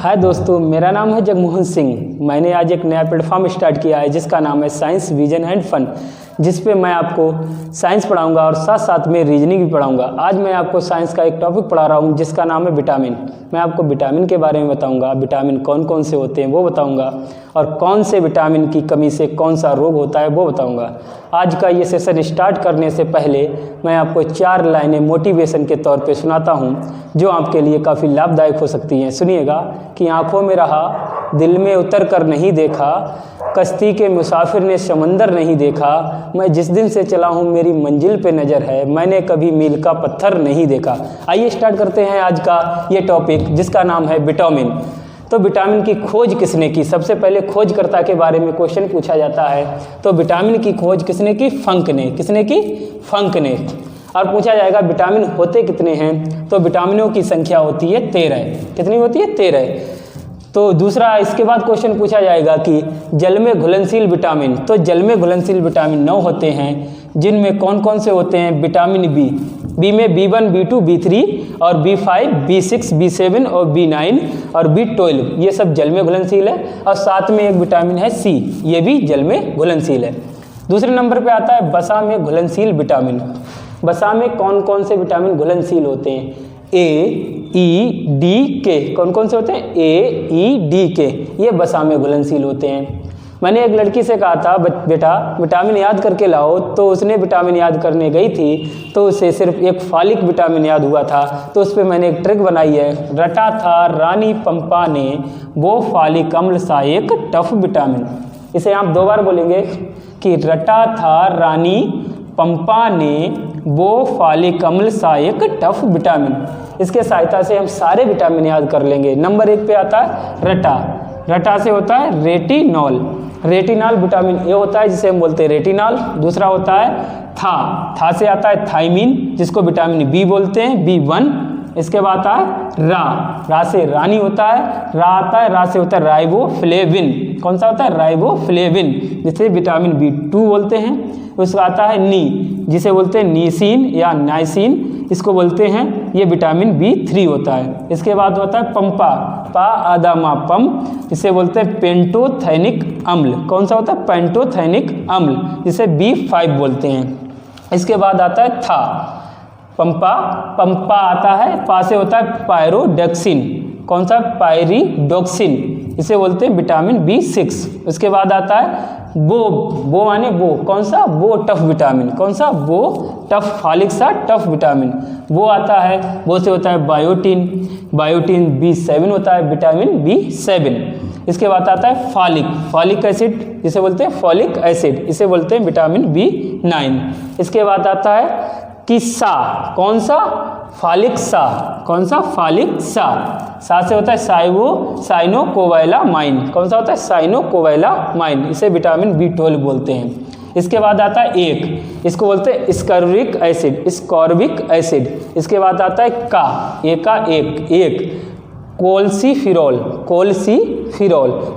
हाय दोस्तों, मेरा नाम है जगमोहन सिंह। मैंने आज एक नया प्लेटफॉर्म स्टार्ट किया है जिसका नाम है साइंस विजन एंड फन, जिस पे मैं आपको साइंस पढ़ाऊंगा और साथ साथ में रीजनिंग भी पढ़ाऊंगा। आज मैं आपको साइंस का एक टॉपिक पढ़ा रहा हूँ जिसका नाम है विटामिन। मैं आपको विटामिन के बारे में बताऊंगा, विटामिन कौन कौन से होते हैं वो बताऊंगा, और कौन से विटामिन की कमी से कौन सा रोग होता है वो बताऊंगा। आज का ये सेशन स्टार्ट करने से पहले मैं आपको 4 लाइनें मोटिवेशन के तौर पे सुनाता हूँ जो आपके लिए काफ़ी लाभदायक हो सकती हैं। सुनिएगा कि आँखों में रहा, दिल में उतर कर नहीं देखा, कश्ती के मुसाफिर ने समंदर नहीं देखा, मैं जिस दिन से चला हूँ मेरी मंजिल पे नज़र है, मैंने कभी मील का पत्थर नहीं देखा। आइए स्टार्ट करते हैं आज का ये टॉपिक जिसका नाम है विटामिन। तो विटामिन की खोज किसने की? सबसे पहले खोजकर्ता के बारे में क्वेश्चन पूछा जाता है। तो विटामिन की खोज किसने की? फंक ने। किसने की? फंक ने। और पूछा जाएगा विटामिन होते कितने हैं? तो विटामिनों की संख्या होती है 13। कितनी होती है? 13। तो दूसरा, इसके बाद क्वेश्चन पूछा जाएगा कि जल में घुलनशील विटामिन। तो जल में घुलनशील विटामिन 9 होते हैं, जिनमें कौन कौन से होते हैं? विटामिन बी में B1, B2, B3 और B5, B6, B7 और B9 और B12, ये सब जल में घुलनशील है। और साथ में एक विटामिन है C, ये भी जल में घुलनशील है। दूसरे नंबर पे आता है वसा में घुलनशील विटामिन। वसा में कौन कौन से विटामिन घुलनशील होते हैं? A, E, D, K। कौन कौन से होते हैं? A, E, D, K, ये वसा में घुलनशील होते हैं। मैंने एक लड़की से कहा था बेटा विटामिन याद करके लाओ, तो उसने विटामिन याद करने गई थी तो उसे सिर्फ एक फालिक विटामिन याद हुआ था। तो उस पर मैंने एक ट्रिक बनाई है। रटा था रानी पंपा ने वो फालिक अम्ल सा एक टफ विटामिन। इसे आप 2 बार बोलेंगे कि रटा था रानी पंपा ने वो फालिक अम्ल सा एक टफ विटामिन। इसके सहायता से हम सारे विटामिन याद कर लेंगे। नंबर 1 पे आता है रटा। रटा से होता है रेटिनॉल। रेटिनॉल विटामिन ए होता है जिसे हम बोलते हैं रेटिनॉल। दूसरा होता है था से आता है थाइमिन जिसको विटामिन बी बोलते हैं, B1। इसके बाद आता है रा से रानी होता है। रा से होता है राइबोफ्लेविन। कौन सा होता है? राइबोफ्लेविन, जिसे विटामिन B2 बोलते हैं। उसका आता है नी, जिसे बोलते हैं नीसिन या नाइसिन, इसको बोलते हैं, ये विटामिन B3 होता है। इसके बाद होता है पंपा, पा आदा मा पम, इसे बोलते हैं पेंटोथेनिक अम्ल। कौन सा होता है? पेंटोथेनिक अम्ल, जिसे B5 बोलते हैं। इसके बाद आता है था पंपा आता है, पा से होता है पायरोडेक्सिन। कौन सा? पायरिडोक्सिन, इसे बोलते हैं विटामिन B6। उसके बाद आता है वो माने वो, कौन सा? वो टफ विटामिन। कौन सा? वो टफ, फालिक सा टफ विटामिन, वो आता है। वो से होता है बायोटिन B7 होता है, विटामिन B7। इसके बाद आता है फॉलिक एसिड, जिसे बोलते हैं फॉलिक एसिड, इसे बोलते हैं विटामिन B9। इसके बाद आता है कि सा, कौन सा? फालिक सा। कौन सा? फालिक सा से होता है साइनोकोवैलामाइन। कौन सा होता है? साइनोकोवैलामाइन, इसे विटामिन B12 बोलते हैं। इसके बाद आता है एक, इसको बोलते हैं स्कॉर्बिक एसिड। इसके बाद आता है एक कोल्सीफिरोल,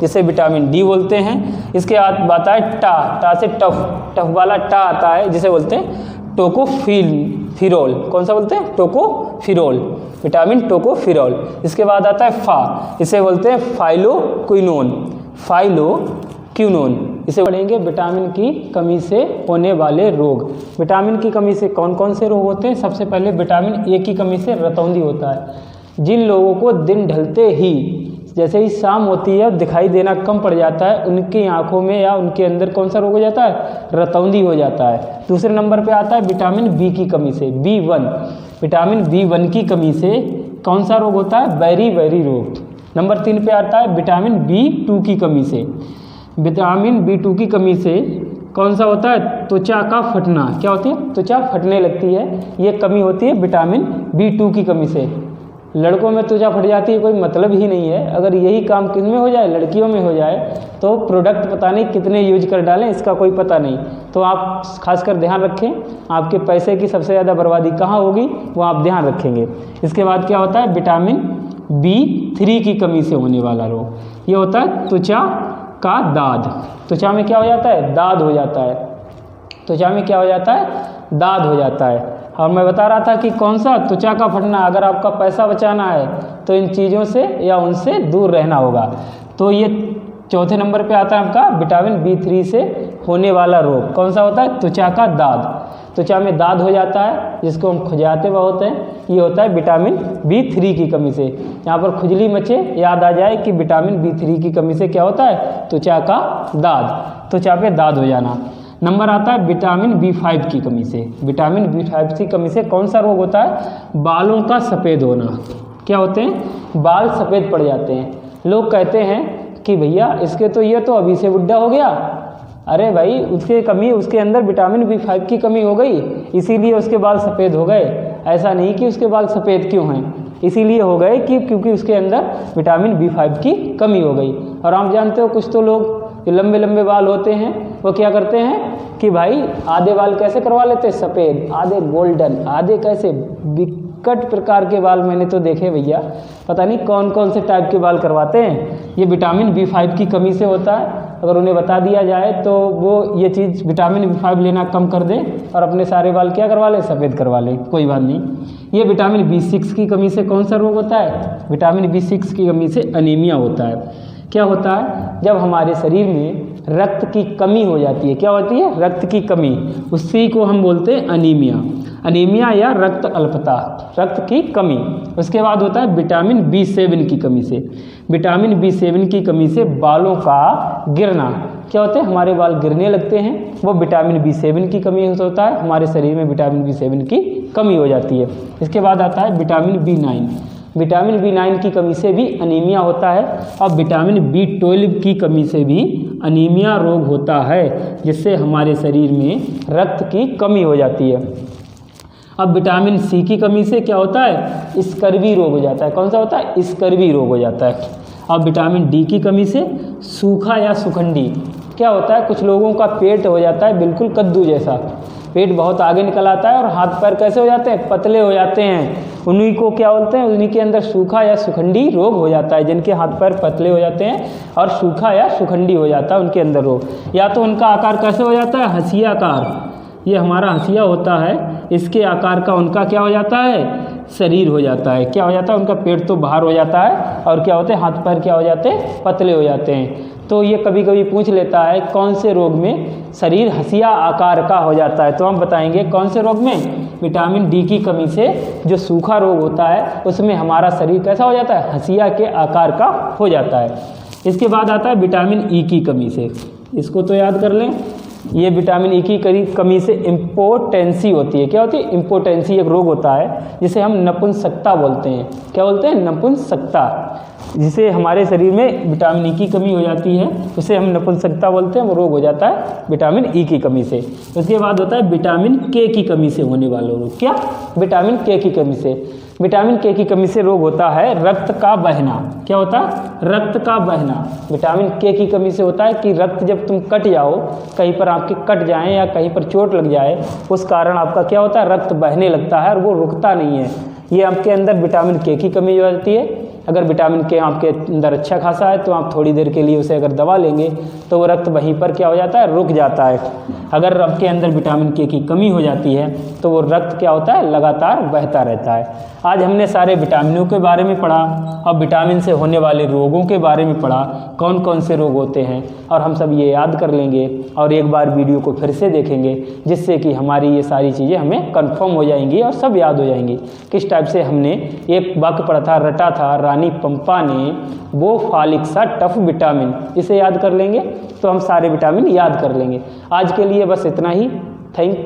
जिसे विटामिन D बोलते हैं। इसके बाद आता है टा से टफ वाला टा आता है, जिसे बोलते हैं टोकोफिरोल। कौन सा बोलते हैं? Tocopherol, vitamin tocopherol. इसके बाद आता है फा, इसे बोलते हैं फाइलोक्विनोन। इसे पढ़ेंगे विटामिन की कमी से होने वाले रोग। विटामिन की कमी से कौन कौन से रोग होते हैं? सबसे पहले विटामिन ए की कमी से रतौंधी होता है। जिन लोगों को दिन ढलते ही, जैसे ही शाम होती है, दिखाई देना कम पड़ जाता है, उनकी आंखों में या उनके अंदर कौन सा रोग हो जाता है? रतौंधी हो जाता है। दूसरे नंबर पे आता है विटामिन बी की कमी से, B1। विटामिन B1 की कमी से कौन सा रोग होता है? बैरी रोग। नंबर 3 पे आता है विटामिन B2 की कमी से। विटामिन B2 की कमी से कौन सा होता है? त्वचा का फटना। क्या होती है? त्वचा फटने लगती है, ये कमी होती है विटामिन B2 की कमी से। लड़कों में त्वचा फट जाती है, कोई मतलब ही नहीं है। अगर यही काम किस में हो जाए? लड़कियों में हो जाए, तो प्रोडक्ट पता नहीं कितने यूज कर डालें, इसका कोई पता नहीं। तो आप खासकर ध्यान रखें, आपके पैसे की सबसे ज़्यादा बर्बादी कहाँ होगी वो आप ध्यान रखेंगे। इसके बाद क्या होता है? विटामिन B3 की कमी से होने वाला रोग, ये होता है त्वचा का दाद। त्वचा में क्या हो जाता है? दाद हो जाता है। त्वचा में क्या हो जाता है? दाद हो जाता है। और मैं बता रहा था कि कौन सा, त्वचा का फटना। अगर आपका पैसा बचाना है तो इन चीज़ों से या उनसे दूर रहना होगा। तो ये चौथे नंबर पे आता है आपका विटामिन B3 से होने वाला रोग। कौन सा होता है? त्वचा का दाद। त्वचा में दाद हो जाता है जिसको हम खुजाते बहुत हैं, ये होता है विटामिन B3 की कमी से। यहाँ पर खुजली मचे, याद आ जाए कि विटामिन B3 की कमी से क्या होता है? त्वचा का दाद, त्वचा पे दाद हो जाना। नंबर आता है विटामिन B5 की कमी से। विटामिन B5 की कमी से कौन सा रोग होता है? बालों का सफ़ेद होना। क्या होते हैं? बाल सफ़ेद पड़ जाते हैं। लोग कहते हैं कि भैया इसके तो ये तो अभी से बुढ़ा हो गया। अरे भाई उसके कमी, उसके अंदर विटामिन B5 की कमी हो गई, इसीलिए उसके बाल सफ़ेद हो गए। ऐसा नहीं कि उसके बाल सफ़ेद क्यों हैं, इसीलिए हो गए कि क्योंकि उसके अंदर विटामिन B5 की कमी हो गई। और आप जानते हो कुछ तो लोग जो लंबे लंबे बाल होते हैं वो क्या करते हैं कि भाई आधे बाल कैसे करवा लेते हैं? सफ़ेद, आधे गोल्डन, आधे कैसे विकट प्रकार के बाल मैंने तो देखे भैया, पता नहीं कौन कौन से टाइप के बाल करवाते हैं। ये विटामिन B5 की कमी से होता है। अगर उन्हें बता दिया जाए तो वो ये चीज़ विटामिन B5 लेना कम कर दें और अपने सारे बाल क्या करवा लें? सफ़ेद करवा लें, कोई बात नहीं। ये विटामिन B6 की कमी से कौन सा रोग होता है? विटामिन B6 की कमी से अनीमिया होता है। क्या होता है? जब हमारे शरीर में रक्त की कमी हो जाती है। क्या होती है? रक्त की कमी, उसी को हम बोलते हैं अनीमिया। अनीमिया या रक्त अल्पता, रक्त की कमी। उसके बाद होता है विटामिन B7 की कमी से। विटामिन B7 की कमी से बालों का गिरना। क्या होते हैं? हमारे बाल गिरने लगते हैं, वो विटामिन B7 की कमी होता है। हमारे शरीर में विटामिन B7 की कमी हो जाती है। इसके बाद आता है विटामिन B9। विटामिन B9 की कमी से भी अनीमिया होता है। और विटामिन B12 की कमी से भी अनीमिया रोग होता है, जिससे हमारे शरीर में रक्त की कमी हो जाती है। अब विटामिन C की कमी से क्या होता है? स्कर्वी रोग हो जाता है। कौन सा होता है? स्कर्वी रोग हो जाता है। अब विटामिन D की कमी से सूखा या सुखंडी। क्या होता है? कुछ लोगों का पेट हो जाता है बिल्कुल कद्दू जैसा, पेट बहुत आगे निकल आता है और हाथ पैर कैसे हो जाते हैं? पतले हो जाते हैं। उन्हीं को क्या बोलते हैं? उन्हीं के अंदर सूखा या सुखंडी रोग हो जाता है। जिनके हाथ पैर पतले हो जाते हैं और सूखा या सुखंडी हो जाता है उनके अंदर रोग। या तो उनका आकार कैसे हो जाता है? हंसियाकार। ये हमारा हंसिया होता है, इसके आकार का उनका क्या हो जाता है? शरीर हो जाता है। क्या हो जाता है? उनका पेट तो बाहर हो जाता है और क्या होते हैं? हाथ पैर क्या हो जाते हैं? पतले हो जाते हैं। तो ये कभी कभी पूछ लेता है कौन से रोग में शरीर हंसिया आकार का हो जाता है, तो हम बताएंगे कौन से रोग में? विटामिन D की कमी से जो सूखा रोग होता है उसमें हमारा शरीर कैसा हो जाता है? हंसिया के आकार का हो जाता है। इसके बाद आता है विटामिन E की कमी से। इसको तो याद कर लें। ये विटामिन E की कमी से इम्पोटेंसी होती है। क्या होती है? इम्पोटेंसी एक रोग होता है जिसे हम नपुंसकता बोलते हैं। क्या बोलते हैं? नपुंसकता। जिसे हमारे शरीर में विटामिन E की कमी हो जाती है उसे हम नपुंसकता बोलते हैं। वो रोग हो जाता है विटामिन E की कमी से। उसके बाद होता है विटामिन K की कमी से होने वाला रोग। क्या? विटामिन K की कमी से। विटामिन K की कमी से रोग होता है रक्त का बहना। क्या होता है? रक्त का बहना। विटामिन K की कमी से होता है कि रक्त जब तुम कट जाओ, कहीं पर आपके कट जाएं या कहीं पर चोट लग जाए, उस कारण आपका क्या होता है? रक्त बहने लगता है और वो रुकता नहीं है। ये आपके अंदर विटामिन K की कमी हो जाती है। अगर विटामिन K आपके अंदर अच्छा खासा है तो आप थोड़ी देर के लिए उसे अगर दबा लेंगे तो वो रक्त वहीं पर क्या हो जाता है? रुक जाता है। अगर आपके अंदर विटामिन K की कमी हो जाती है तो वो रक्त क्या होता है? लगातार बहता रहता है। आज हमने सारे विटामिनों के बारे में पढ़ा और विटामिन से होने वाले रोगों के बारे में पढ़ा, कौन कौन से रोग होते हैं, और हम सब ये याद कर लेंगे और एक बार वीडियो को फिर से देखेंगे, जिससे कि हमारी ये सारी चीज़ें हमें कंफर्म हो जाएंगी और सब याद हो जाएंगी। किस टाइप से हमने एक वाक्य पढ़ा था, रटा था, रानी पंपा ने वो फालिक सा टफ विटामिन, इसे याद कर लेंगे तो हम सारे विटामिन याद कर लेंगे। आज के लिए बस इतना ही। थैंक